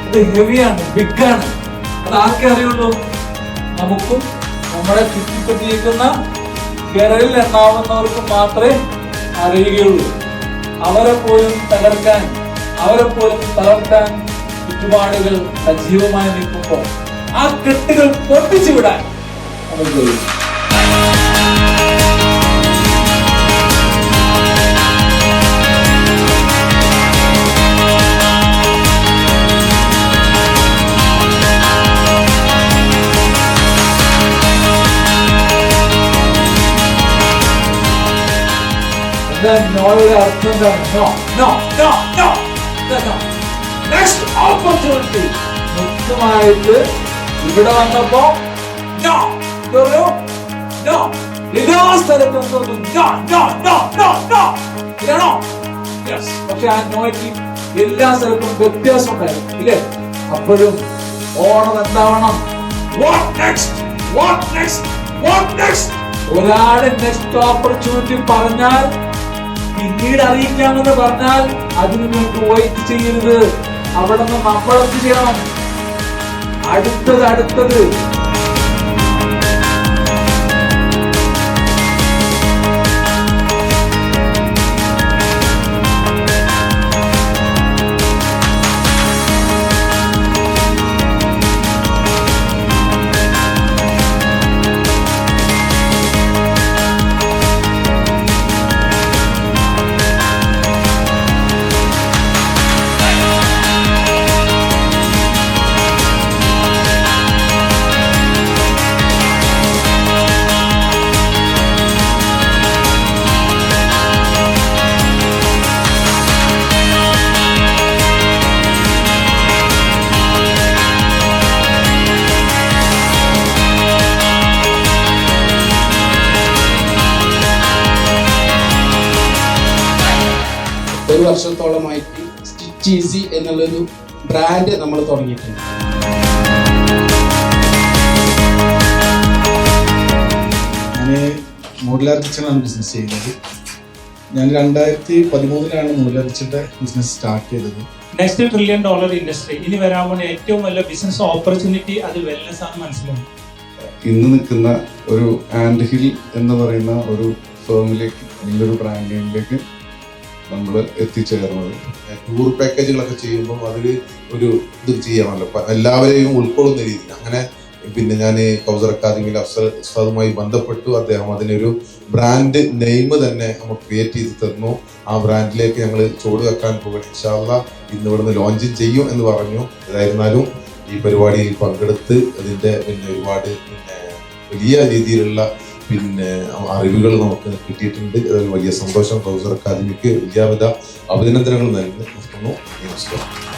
ഇത് ഹെവിയാണ്, ബിഗാണ്. അത് ആർക്കേ അറിയുള്ളൂ? നമുക്കും നമ്മളെ ചുറ്റിപ്പറ്റിയിരിക്കുന്ന വിരലിൽ എണ്ണാവുന്നവർക്ക് മാത്രമേ അറിയുകയുള്ളൂ. അവരെ പോലും തകർക്കാൻ, അവരെ പോലും തളർത്താൻ ചുറ്റുപാടുകൾ സജീവമായി നിൽക്കുമ്പോൾ ആ കെട്ടുകൾ പൊട്ടിച്ചു വിടാൻ നമുക്ക് കഴിയും. നോയുടെ അർത്ഥം എന്താണ്? No no no no no. Next opportunity. മുക്തമായിട്ട് ഇവിടെ വന്നപ്പോ നോ നോ. എല്ലാ സ്ഥലത്തും നോ. പക്ഷെ ആ നോയ്ക്ക് എല്ലാ സ്ഥലത്തും വ്യത്യാസം ഉണ്ടായിരുന്നു, ഇല്ലേ? അപ്പോഴും ഓണം എന്താവണം? What next, what next, what next. ഒരാള് നെക്സ്റ്റ് ഓപ്പർച്യൂണിറ്റി പറഞ്ഞാൽ, പിന്നീട് അറിയിക്കാമെന്ന് പറഞ്ഞാൽ അതിന് വേണ്ടി വെയിറ്റ് ചെയ്യരുത്. അവിടെ നിന്ന് നമ്മളെന്ത് ചെയ്യണം? അടുത്തത്. ഒരു വർഷത്തോളമായിട്ട് സ്റ്റിച്ച് ഈസി എന്നുള്ളൊരു ബ്രാൻഡ് നമ്മൾ തുടങ്ങിയിട്ടുണ്ട്. ഞാൻ മോഡുലാർ കിച്ചണാണ് ബിസിനസ് ചെയ്യുന്നത്. ഞാൻ 2013 മോഡുലാർ കിച്ചന്റെ ബിസിനസ് സ്റ്റാർട്ട് ചെയ്തത്. നെക്സ്റ്റ് $1 ട്രില്യൺ ഇൻഡസ്ട്രി, ഇനി വരാൻ പോകുന്ന ഏറ്റവും വലിയ ബിസിനസ് ഓപ്പർച്യൂണിറ്റി അത് വെൽനസ് ആണ് മനസ്സിലാവും. ഇന്ന് നിൽക്കുന്ന ഒരു ആൻഡ് ഹിൽ എന്ന് പറയുന്ന ഒരു ഫേമിലേക്ക്, അല്ലെങ്കിൽ ഒരു ബ്രാൻഡിലേക്ക് നമ്മൾ എത്തിച്ചേർന്നത്. ടൂർ പാക്കേജുകളൊക്കെ ചെയ്യുമ്പോൾ അതിൽ ഒരു ഇത് ചെയ്യാമല്ലോ, എല്ലാവരെയും ഉൾക്കൊള്ളുന്ന രീതിയിൽ. അങ്ങനെ പിന്നെ ഞാൻ കൗസർ അക്കാദമിയിലെ അഫ്സൽ ഉസ്താദുമായി ബന്ധപ്പെട്ടു. അദ്ദേഹം അതിനൊരു ബ്രാൻഡ് നെയിം തന്നെ നമുക്ക് ക്രിയേറ്റ് ചെയ്ത് തന്നു. ആ ബ്രാൻഡിലേക്ക് ഞങ്ങൾ ചുവട് വെക്കാൻ പോകും. ഇൻഷാ അല്ലാഹ് ഇന്ന് ഇവിടുന്ന് ലോഞ്ച് ചെയ്യും എന്ന് പറഞ്ഞു. ഏതായിരുന്നാലും ഈ പരിപാടിയിൽ പങ്കെടുത്ത് അതിൻ്റെ ഒരുപാട് വലിയ രീതിയിലുള്ള അറിവുകൾ നമുക്ക് കിട്ടിയിട്ടുണ്ട്. അതിൽ വലിയ സന്തോഷം. കൗസർ അക്കാദമിക്ക് എല്ലാവിധ അഭിനന്ദനങ്ങൾ നൽകുന്നു. നമസ്കാരം.